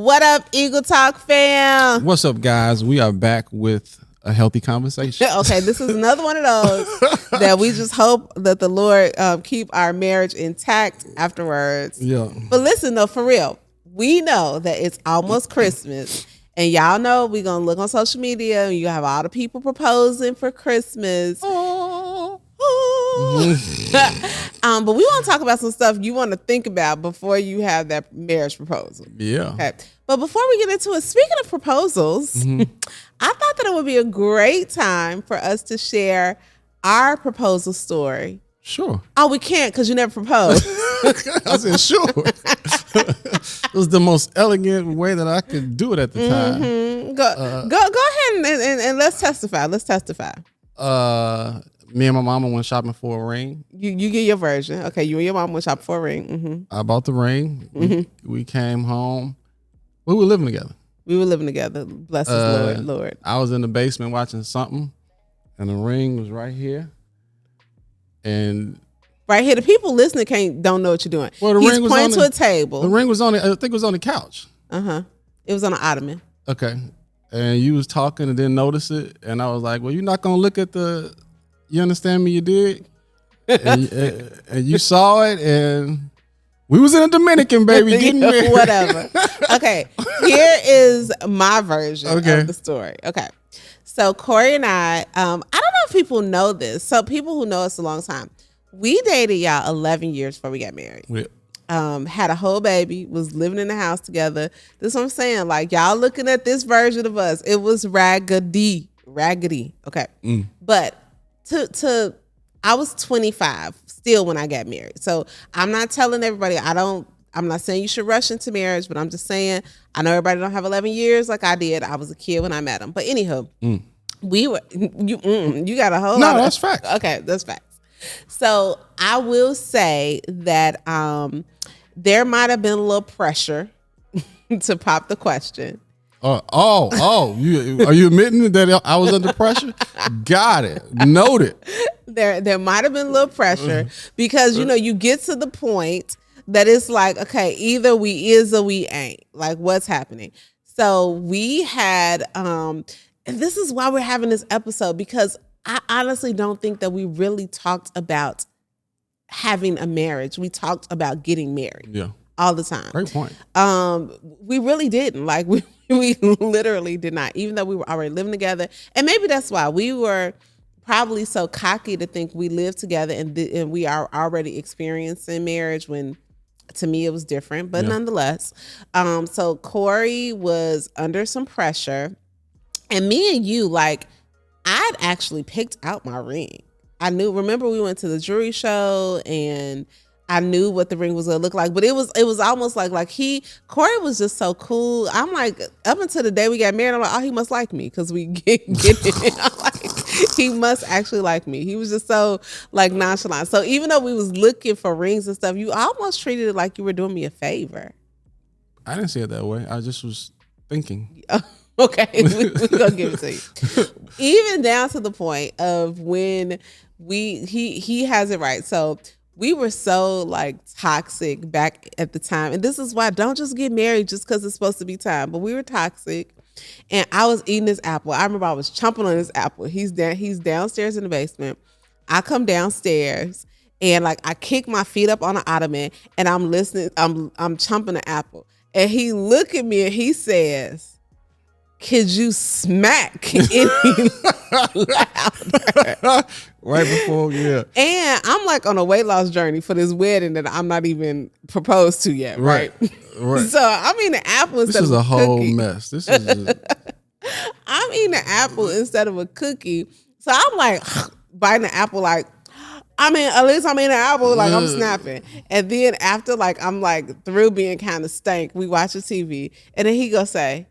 What up, Eagle Talk fam? What's up, guys? We are back with a healthy conversation. Okay, this is another one of those that we just hope that the Lord keep our marriage intact afterwards. Yeah. But listen, though, for real, we know that it's almost Christmas. And y'all know we're going to look on social media and you have all the people proposing for Christmas. But we want to talk about some stuff you want to think about before you have that marriage proposal. Yeah. Okay. But before we get into it, speaking of proposals, I thought that it would be a great time for us to share our proposal story. Sure. Oh, we can't because you never proposed. I said, sure. It was the most elegant way that I could do it at the time. Go ahead and let's testify. Let's testify. Me and my mama went shopping for a ring. You get your version. Okay, you and your mom went shopping for a ring. Mm-hmm. I bought the ring. We came home. We were living together. We were living together. Bless us, Lord. I was in the basement watching something, and the ring was right here. And right here, the people listening don't know what you're doing. Well, He's pointing to a table. The ring was on. I think it was on the couch. It was on an ottoman. Okay, and you was talking and didn't notice it, and I was like, "Well, you're not gonna look at the." You understand me? You did, and you saw it, and we was in a Dominican, baby, getting married. Whatever. Okay, here is my version of the story. Okay, so Corey and I don't know if people know this. So people who know us a long time, we dated y'all 11 years before we got married. Yeah. Had a whole baby, was living in the house together. This is what I'm saying. Like, y'all looking at this version of us, it was raggedy. Okay, but. I was 25 still when I got married. So I'm not telling everybody, I'm not saying you should rush into marriage, but I'm just saying, I know everybody don't have 11 years like I did. I was a kid when I met him. But anywho, we were, you got a whole lot of. No, that's facts. Okay, that's facts. So I will say that there might have been a little pressure to pop the question. Are you admitting that I was under pressure? Got it. Noted. There might have been a little pressure because, you get to the point that it's like, okay, either we is or we ain't. Like, what's happening? So we had, and this is why we're having this episode, because I honestly don't think that we really talked about having a marriage. We talked about getting married. Yeah. All the time. Great point. We really didn't. Like, we literally did not, even though we were already living together. And maybe that's why we were probably so cocky to think we lived together and we are already experiencing marriage, when to me it was different, but nonetheless. So Corey was under some pressure, and me and you, like, I'd actually picked out my ring. Remember we went to the jewelry show and I knew what the ring was gonna look like, but it was almost like Corey was just so cool. I'm like, up until the day we got married, I'm like, oh, he must like me because we get it. I'm like, he must actually like me. He was just so like nonchalant. So even though we was looking for rings and stuff, you almost treated it like you were doing me a favor. I didn't see it that way. I just was thinking. Okay, we're gonna give it to you. Even down to the point of when he has it right. So we were so like toxic back at the time. And this is why don't just get married just because it's supposed to be time. But we were toxic. And I was eating this apple. I remember I was chomping on this apple. He's downstairs in the basement. I come downstairs and like I kick my feet up on the ottoman and I'm listening. I'm chomping the apple. And he look at me and he says, could you smack any louder? Right before, yeah. And I'm like on a weight loss journey for this wedding that I'm not even proposed to yet, right? Right. So I'm eating an apple instead of a cookie. This is a whole mess. This is I'm eating an apple instead of a cookie. So I'm like biting the apple like, at least I'm eating an apple, like I'm snapping. And then after like I'm like through being kind of stank, we watch the TV. And then he go say,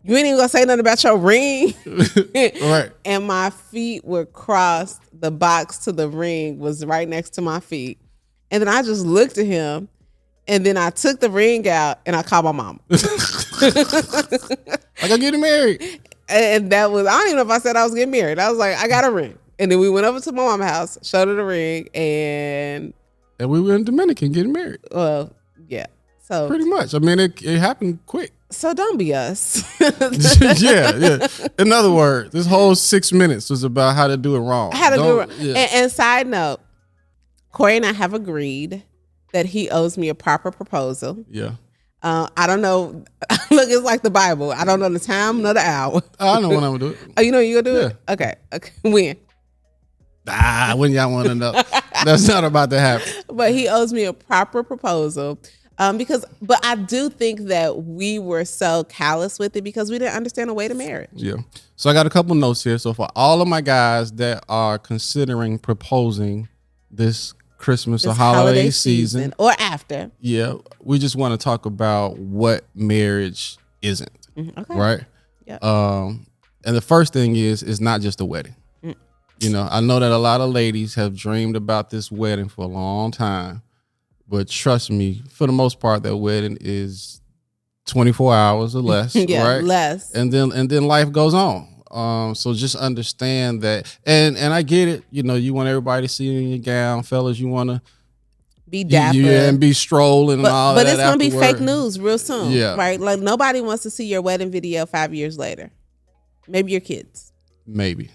you ain't even gonna say nothing about your ring. Right. And my feet were crossed. The box to the ring was right next to my feet. And then I just looked at him. And then I took the ring out and I called my mama. I got getting married. And that was, I don't even know if I said I was getting married. I was like, I got a ring. And then we went over to my mama's house, showed her the ring, and we were in Dominican getting married. Well, yeah. So pretty much. I mean, it happened quick. So don't be us. yeah. In other words, this whole 6 minutes was about how to do it wrong. How to do it wrong. Yeah. And side note, Corey and I have agreed that he owes me a proper proposal. Yeah. I don't know. Look, it's like the Bible. I don't know the time nor the hour. I know when I'm gonna do it. Oh, you know you're gonna do it? Okay. When? When y'all want to know. That's not about to happen. But he owes me a proper proposal. But I do think that we were so callous with it because we didn't understand the way to marriage. Yeah. So I got a couple notes here. So for all of my guys that are considering proposing this Christmas or holiday season or after, yeah, we just want to talk about what marriage isn't. Okay. Right. Yeah. And the first thing is not just a wedding. You know, I know that a lot of ladies have dreamed about this wedding for a long time. But trust me, for the most part, that wedding is 24 hours or less, right? Less. And then life goes on. So just understand that, and I get it. You know, you want everybody to see you in your gown, fellas. You want to be dapper and be strolling and all that. But it's gonna be afterward. fake news real soon, right? Like nobody wants to see your wedding video 5 years later. Maybe your kids. Maybe.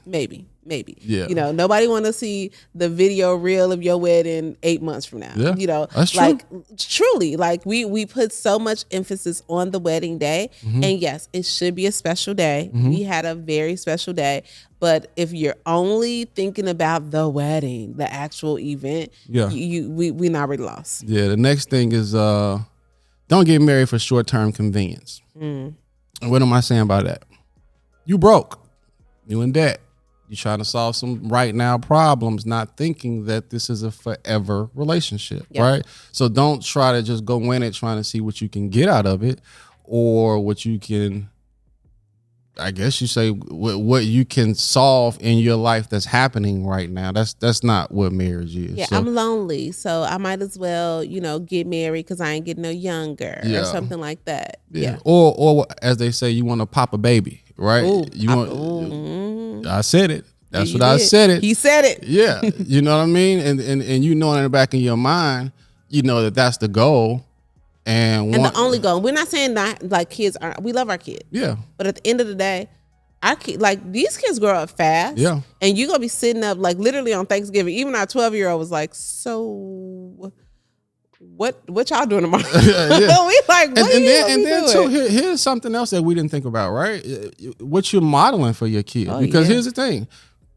Yeah. You know, nobody want to see the video reel of your wedding 8 months from now. Yeah. You know, that's like true. Truly, like we put so much emphasis on the wedding day. And yes, it should be a special day. We had a very special day. But if you're only thinking about the wedding, the actual event, we not already lost. Yeah. The next thing is don't get married for short-term convenience. And what am I saying by that? You broke. You in debt. You're trying to solve some right now problems, not thinking that this is a forever relationship, right? So don't try to just go in it trying to see what you can get out of it or what you can, I guess you say, what you can solve in your life that's happening right now. That's not what marriage is. Yeah, so, I'm lonely, so I might as well, get married because I ain't getting no younger or something like that. Yeah. Or as they say, you want to pop a baby. Right? I said it. That's what I said it. He said it. Yeah. You know what I mean? And you know in the back of your mind, you know that's the goal. And the only goal. We're not saying not like kids aren't. We love our kids. Yeah. But at the end of the day, our kid, like these kids grow up fast. Yeah. And you're gonna be sitting up like literally on Thanksgiving. Even our 12-year-old was like, so what y'all doing tomorrow? We like, what and then too, here's something else that we didn't think about, right? What you're modeling for your kid. Because here's the thing.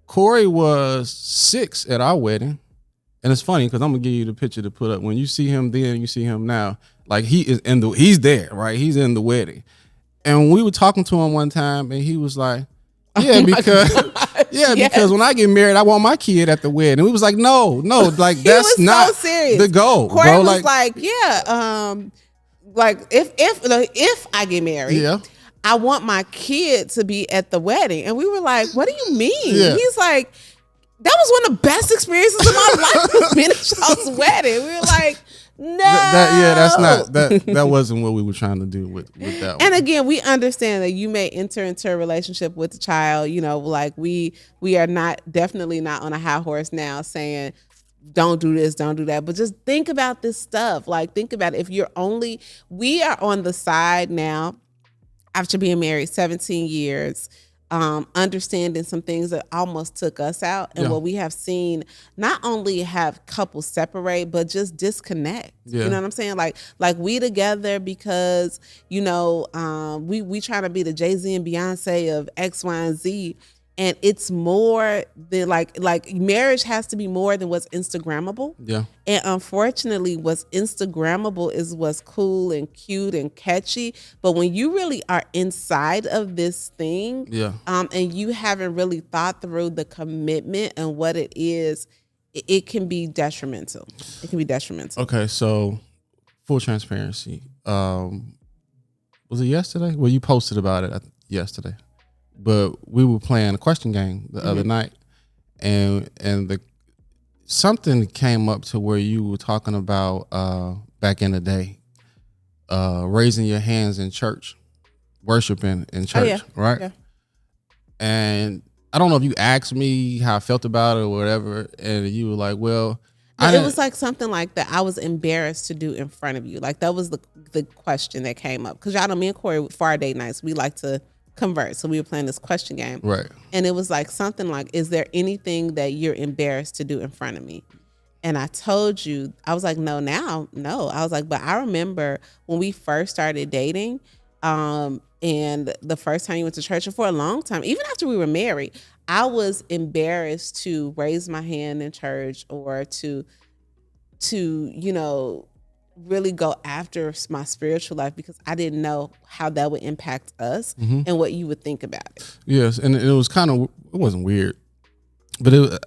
Corey was 6 at our wedding. And it's funny because I'm gonna give you the picture to put up. When you see him then, you see him now. Like he's there, right? He's in the wedding. And we were talking to him one time and he was like, because when I get married, I want my kid at the wedding. And we was like, no, like that's not serious. the goal. Corey bro. was like, like if I get married, I want my kid to be at the wedding. And we were like, what do you mean? He's like, that was one of the best experiences of my life was being at y'all's wedding. We were like, no. That wasn't what we were trying to do with that one. And again, we understand that you may enter into a relationship with the child, like we are definitely not on a high horse now saying don't do this, don't do that. But just think about this stuff. Like think about it. We are on the side now after being married 17 years. Understanding some things that almost took us out and what we have seen not only have couples separate but just disconnect. You know what I'm saying? Like we together because we trying to be the Jay-Z and Beyonce of X, Y, and Z, and it's more than like marriage has to be more than what's Instagrammable. And unfortunately what's Instagrammable is what's cool and cute and catchy, but when you really are inside of this thing and you haven't really thought through the commitment and what it is, it can be detrimental. Okay, so full transparency, was it yesterday? Well, you posted about it yesterday. But we were playing a question game the other night, and something came up to where you were talking about back in the day, raising your hands in church, worshiping in church, right? Yeah. And I don't know if you asked me how I felt about it or whatever, and you were like, well. But it was like something like that I was embarrassed to do in front of you. Like that was the question that came up. Because y'all know me and Corey, for our date nights, we like to converse. So we were playing this question game. Right. And it was like something like, is there anything that you're embarrassed to do in front of me? And I told you, I was like, no, now, no. I was like, but I remember when we first started dating, and the first time you went to church, and for a long time, even after we were married, I was embarrassed to raise my hand in church or to really go after my spiritual life because I didn't know how that would impact us and what you would think about it. Yes, and it was kind of, it wasn't weird, but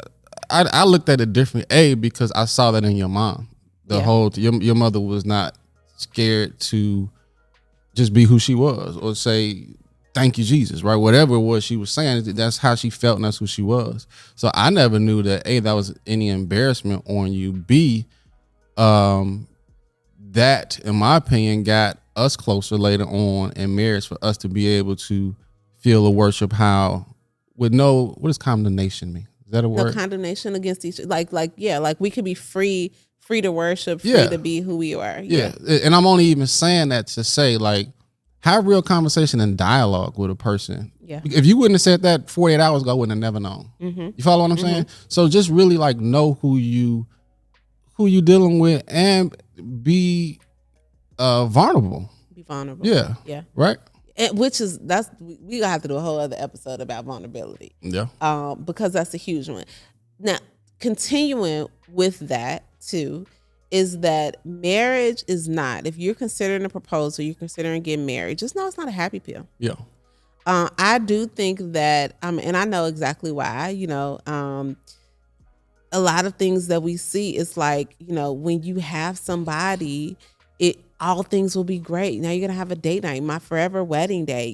I looked at it differently. Because I saw that in your mom. Your mother was not scared to just be who she was or say, thank you, Jesus, right? Whatever it was she was saying, that's how she felt and that's who she was. So I never knew that, A, that was any embarrassment on you. B, that, in my opinion, got us closer later on in marriage for us to be able to feel the worship what does condemnation mean? Is that a word? No condemnation against each other. Like we could be free to worship, free to be who we are. Yeah. And I'm only even saying that to say, like, have real conversation and dialogue with a person. Yeah. If you wouldn't have said that 48 hours ago, I wouldn't have never known. You follow what I'm saying? So just really like know who you dealing with and be vulnerable. Be vulnerable. Yeah. Yeah. Right? And we gonna have to do a whole other episode about vulnerability. Yeah. Because that's a huge one. Now, continuing with that too, is that marriage is not, if you're considering a proposal, you're considering getting married, just know it's not a happy pill. Yeah. I do think that, and I know exactly why, a lot of things that we see is like, when you have somebody, all things will be great. Now you're going to have a date night, my forever wedding day.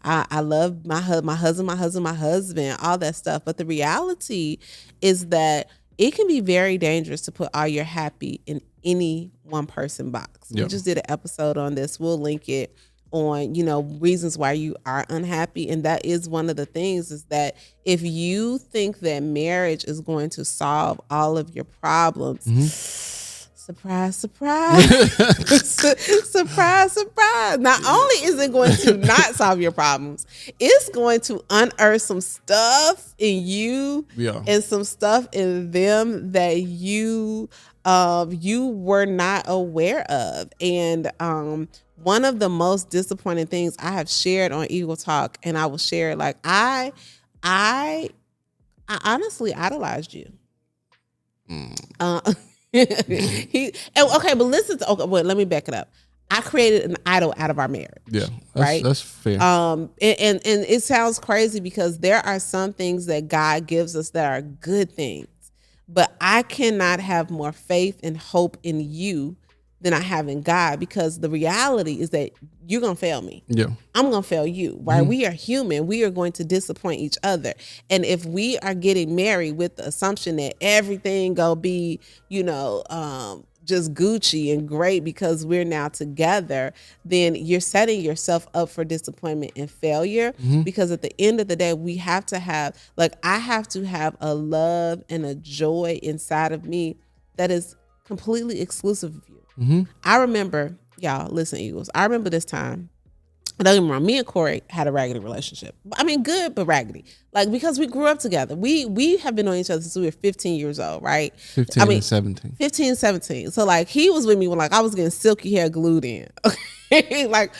I love my husband, all that stuff. But the reality is that it can be very dangerous to put all your happy in any one person box. Yep. We just did an episode on this. We'll link it on, reasons why you are unhappy. And that is one of the things, is that if you think that marriage is going to solve all of your problems, surprise, surprise, surprise, surprise. Not only is it going to not solve your problems, it's going to unearth some stuff in you and some stuff in them that you were not aware of. And one of the most disappointing things I have shared on Eagle Talk, and I will share, like, I honestly idolized you. But listen to, let me back it up. I created an idol out of our marriage. Yeah, right. That's fair. And it sounds crazy because there are some things that God gives us that are good things, but I cannot have more faith and hope in you than I have in God, because the reality is that you're going to fail me. Yeah. I'm going to fail you, right? We are human. We are going to disappoint each other. And if we are getting married with the assumption that everything going to be, just Gucci and great because we're now together, then you're setting yourself up for disappointment and failure. Because at the end of the day, we have to have, I have to have a love and a joy inside of me that is completely exclusive of you. I remember, y'all, listen, Eagles, I remember this time, don't get me wrong, me and Corey had a raggedy relationship. I mean, good, but raggedy. Because we grew up together. We have been on each other since we were 15 years old, right? 15 and 17. 15 and 17. So, he was with me when, I was getting silky hair glued in. Okay? We've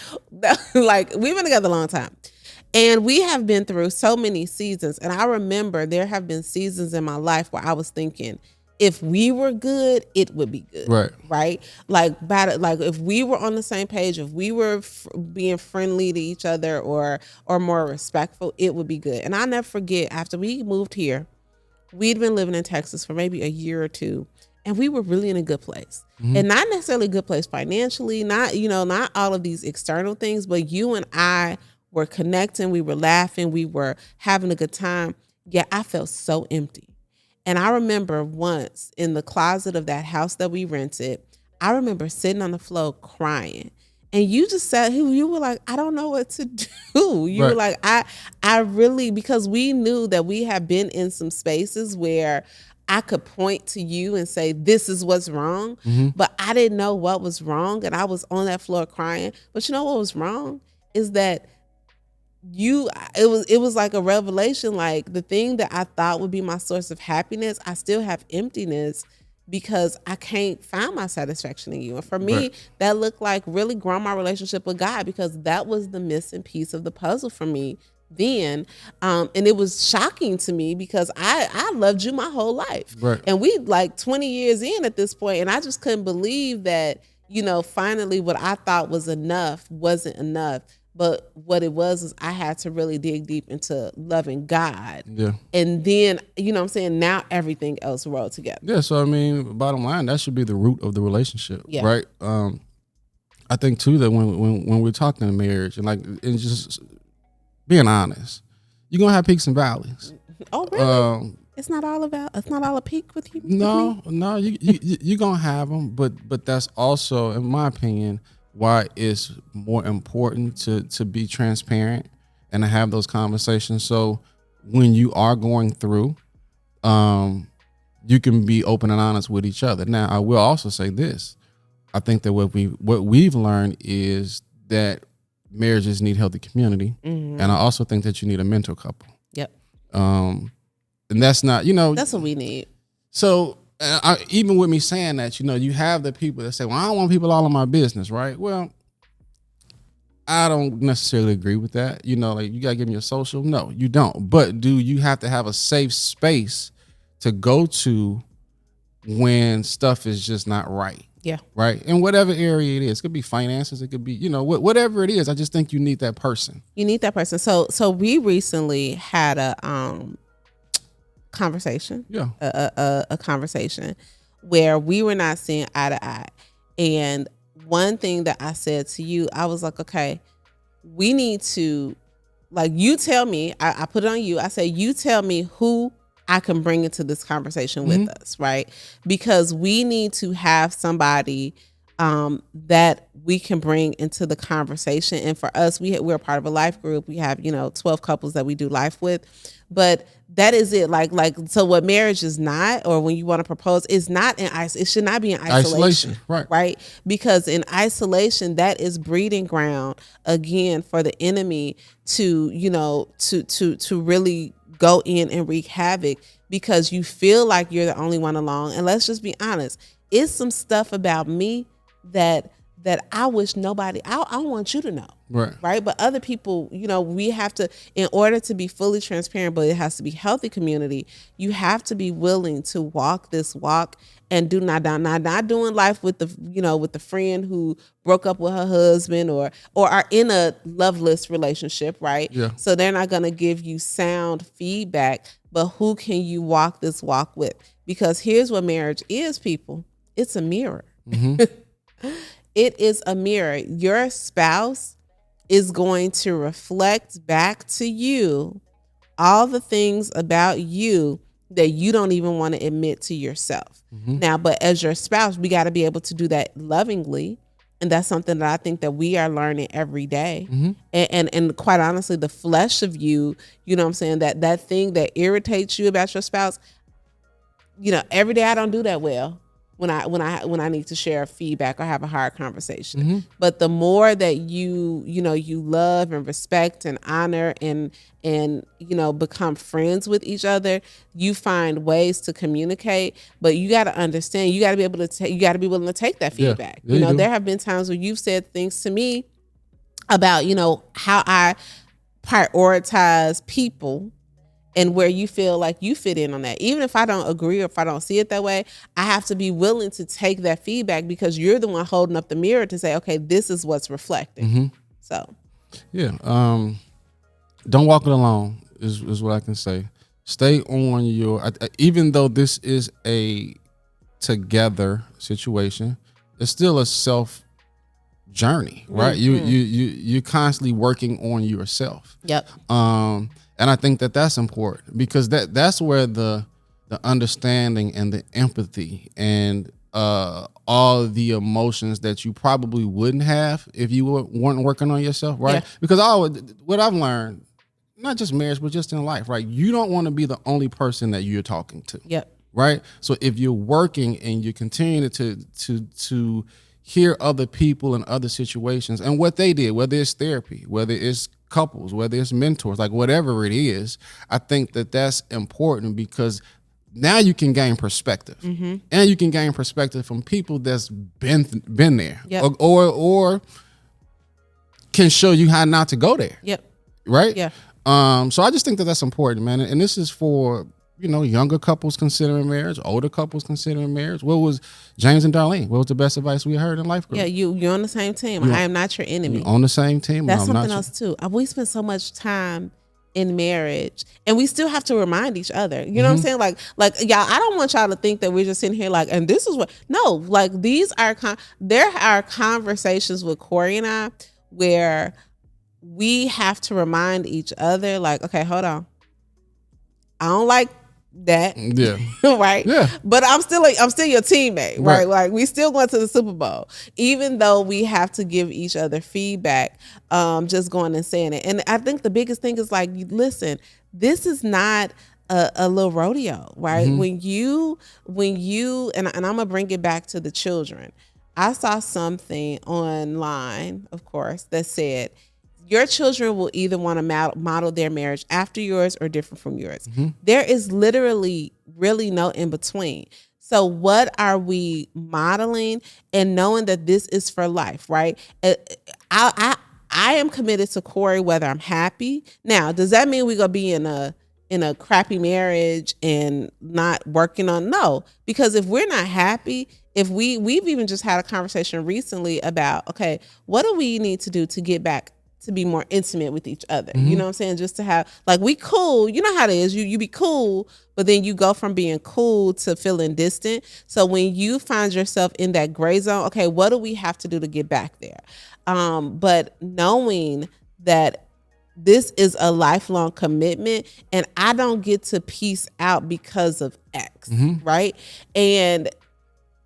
been together a long time. And we have been through so many seasons. And I remember there have been seasons in my life where I was thinking, if we were good, it would be good. Right. If we were on the same page, if we were being friendly to each other or more respectful, it would be good. And I'll never forget, after we moved here, we'd been living in Texas for maybe a year or two, and we were really in a good place. And not necessarily a good place financially, not all of these external things, but you and I were connecting, we were laughing, we were having a good time. Yeah, I felt so empty. And I remember once in the closet of that house that we rented, I remember sitting on the floor crying. And you just said, you were like, I don't know what to do. You were like, I really, because we knew that we had been in some spaces where I could point to you and say, this is what's wrong, but I didn't know what was wrong. And I was on that floor crying. But you know what was wrong is that it was like a revelation. Like the thing that I thought would be my source of happiness, I still have emptiness because I can't find my satisfaction in you. And for me, that looked like really growing my relationship with God, because that was the missing piece of the puzzle for me then. And it was shocking to me because I loved you my whole life. Right. And we like 20 years in at this point, and I just couldn't believe that, finally what I thought was enough wasn't enough. But what it was I had to really dig deep into loving God. Yeah. And then, what I'm saying, now everything else rolled together. Yeah. So, I mean, bottom line, that should be the root of the relationship. Yeah. Right. I think, too, that when we're talking to marriage and just being honest, you're going to have peaks and valleys. Oh, really? It's not all a peak with you? No, you're going to have them. But that's also, in my opinion, why it's more important to be transparent and to have those conversations. So when you are going through, you can be open and honest with each other. Now, I will also say this. I think that what we've learned is that marriages need healthy community. And I also think that you need a mentor couple. Yep. And that's not, that's what we need. So even with me saying that, you have the people that say, well, I don't want people all in my business, right? Well, I don't necessarily agree with that. Like, you got to give me a social. No, you don't. But do you have to have a safe space to go to when stuff is just not right? Yeah. Right. In whatever area it is. It could be finances. It could be, whatever it is. I just think you need that person. You need that person. So we recently had a conversation. Yeah. A conversation where we were not seeing eye to eye. And one thing that I said to you, I was like, okay, we need to, like, you tell me, I put it on you. I said, you tell me who I can bring into this conversation with us, right? Because we need to have somebody that we can bring into the conversation. And for us, we're part of a life group. We have, 12 couples that we do life with. But that is it. Like, so what marriage is not, or when you want to propose, is not it should not be in isolation. Right? Because in isolation, that is breeding ground again for the enemy to, to really go in and wreak havoc, because you feel like you're the only one along. And let's just be honest, it's some stuff about me that I wish nobody, I want you to know. Right. But other people, we have to, in order to be fully transparent, but it has to be healthy community, you have to be willing to walk this walk and not doing life with the friend who broke up with her husband or are in a loveless relationship, right? Yeah. So they're not going to give you sound feedback, but who can you walk this walk with? Because here's what marriage is, people. It's a mirror. It is a mirror. Your spouse is going to reflect back to you all the things about you that you don't even want to admit to yourself. Now, but as your spouse, we got to be able to do that lovingly. And that's something that I think that we are learning every day. And quite honestly, the flesh of you, what I'm saying, that thing that irritates you about your spouse, every day I don't do that well. When I need to share feedback or have a hard conversation. But the more that you love and respect and honor and become friends with each other, you find ways to communicate. But you got to understand, you got to be able to you got to be willing to take that feedback. There have been times where you've said things to me about how I prioritize people, and where you feel like you fit in on that. Even if I don't agree or if I don't see it that way, I have to be willing to take that feedback, because you're the one holding up the mirror to say, okay, this is what's reflecting. So, yeah. Don't walk it alone is what I can say. Stay on your, even though this is a together situation, it's still a self journey, right? You're constantly working on yourself. Yep. And I think that that's important, because that's where the understanding and the empathy and all the emotions that you probably wouldn't have if you weren't working on yourself, right? Yeah. Because what I've learned, not just marriage, but just in life, right? You don't want to be the only person that you're talking to. Yep. right? So if you're working and you continue to hear other people in other situations and what they did, whether it's therapy, whether it's couples, whether it's mentors, like whatever it is, I think that that's important because now you can gain perspective, and you can gain perspective from people that's been there, Yep. or can show you how not to go there. Yep. Right. Yeah. So I just think that that's important, man. And this is for, younger couples considering marriage, older couples considering marriage. What was James and Darlene? What was the best advice we heard in life group? Yeah, you're on the same team. I am not your enemy. You're on the same team. That's something else too. We spend so much time in marriage and we still have to remind each other. You know what I'm saying? Like y'all, I don't want y'all to think that we're just sitting here like, and this is what, no, like these are, there are conversations with Corey and I where we have to remind each other like, okay, hold on. I don't like that. Yeah. Right. Yeah. But I'm still your teammate, right? Right. Like we still going to the Super Bowl, even though we have to give each other feedback, just going and saying it. And I think the biggest thing is like, listen, this is not a little rodeo, right? When you, and I'm going to bring it back to the children. I saw something online, of course, that said, your children will either want to model their marriage after yours or different from yours. There is literally really no in between. So what are we modeling and knowing that this is for life, right? I am committed to Corey whether I'm happy. Now, does that mean we're going to be in a crappy marriage and not working on? No, because if we're not happy, if we've even just had a conversation recently about, okay, what do we need to do to get back to be more intimate with each other? You know what I'm saying? Just to have, like, we cool, you know how it is, you be cool, but then you go from being cool to feeling distant. So when you find yourself in that gray zone, okay, what do we have to do to get back there? But knowing that this is a lifelong commitment and I don't get to peace out because of X, right? And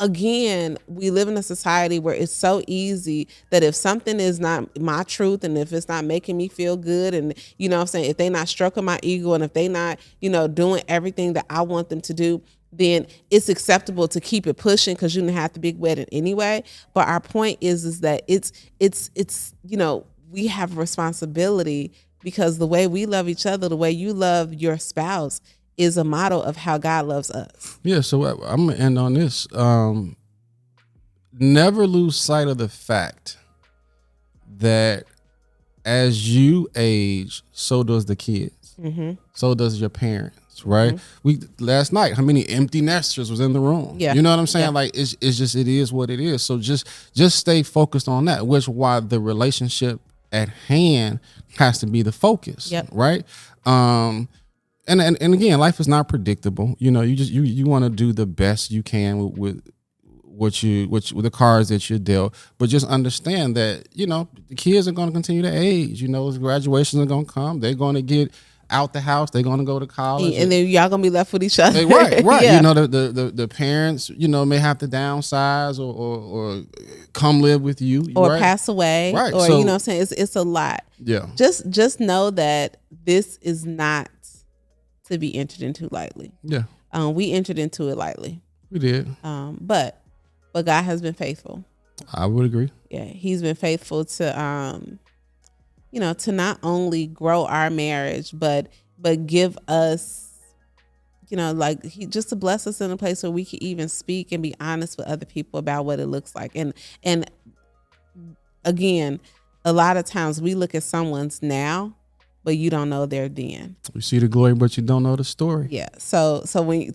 again, we live in a society where it's so easy that if something is not my truth and if it's not making me feel good and, you know what I'm saying, if they not stroking my ego and if they not, doing everything that I want them to do, then it's acceptable to keep it pushing because you didn't have the big wedding anyway. But our point is that it's we have responsibility because the way we love each other, the way you love your spouse is a model of how God loves us. Yeah, so I'm going to end on this. Never lose sight of the fact that as you age, so does the kids. So does your parents, right? We last night, how many empty nesters was in the room? Yeah. You know what I'm saying? Yeah. Like it's just, it is what it is. So just stay focused on that, which why the relationship at hand has to be the focus. Yep. Right. And again, life is not predictable. You want to do the best you can with with the cards that you're dealt. But just understand that the kids are going to continue to age. Graduations are going to come. They're going to get out the house. They're going to go to college, and then y'all gonna be left with each other. Right. Yeah. The parents may have to downsize or come live with you or right? pass away, right? Or so, you know what I'm saying, it's a lot. Yeah. Just know that this is not to be entered into lightly. Yeah. We entered into it lightly. We did. But God has been faithful. I would agree. Yeah, He's been faithful to to not only grow our marriage, but give us, He just to bless us in a place where we can even speak and be honest with other people about what it looks like. And again, a lot of times we look at someone's now, but you don't know their then. You see the glory, but you don't know the story. Yeah. So when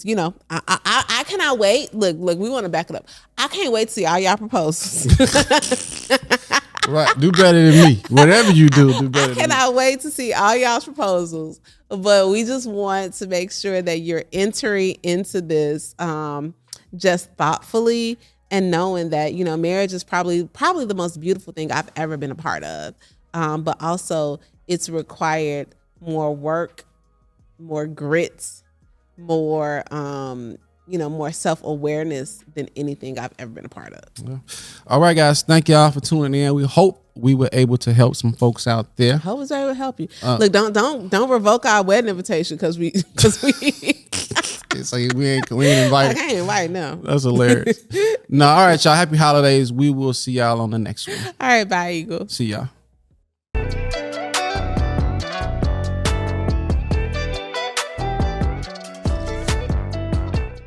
I cannot wait. Look, we want to back it up. I can't wait to see all y'all proposals. Right. Do better than me. Whatever you do better than me. I cannot wait to see all y'all's proposals. But we just want to make sure that you're entering into this just thoughtfully and knowing that, marriage is probably the most beautiful thing I've ever been a part of. But also it's required more work, more grit, more more self-awareness than anything I've ever been a part of. Yeah. All right, guys. Thank y'all for tuning in. We hope we were able to help some folks out there. I hope it's able to help you. Look, don't revoke our wedding invitation because we It's like we ain't invited. I can't invite them. That's hilarious. No, all right, y'all. Happy holidays. We will see y'all on the next one. All right, bye, Eagle. See y'all.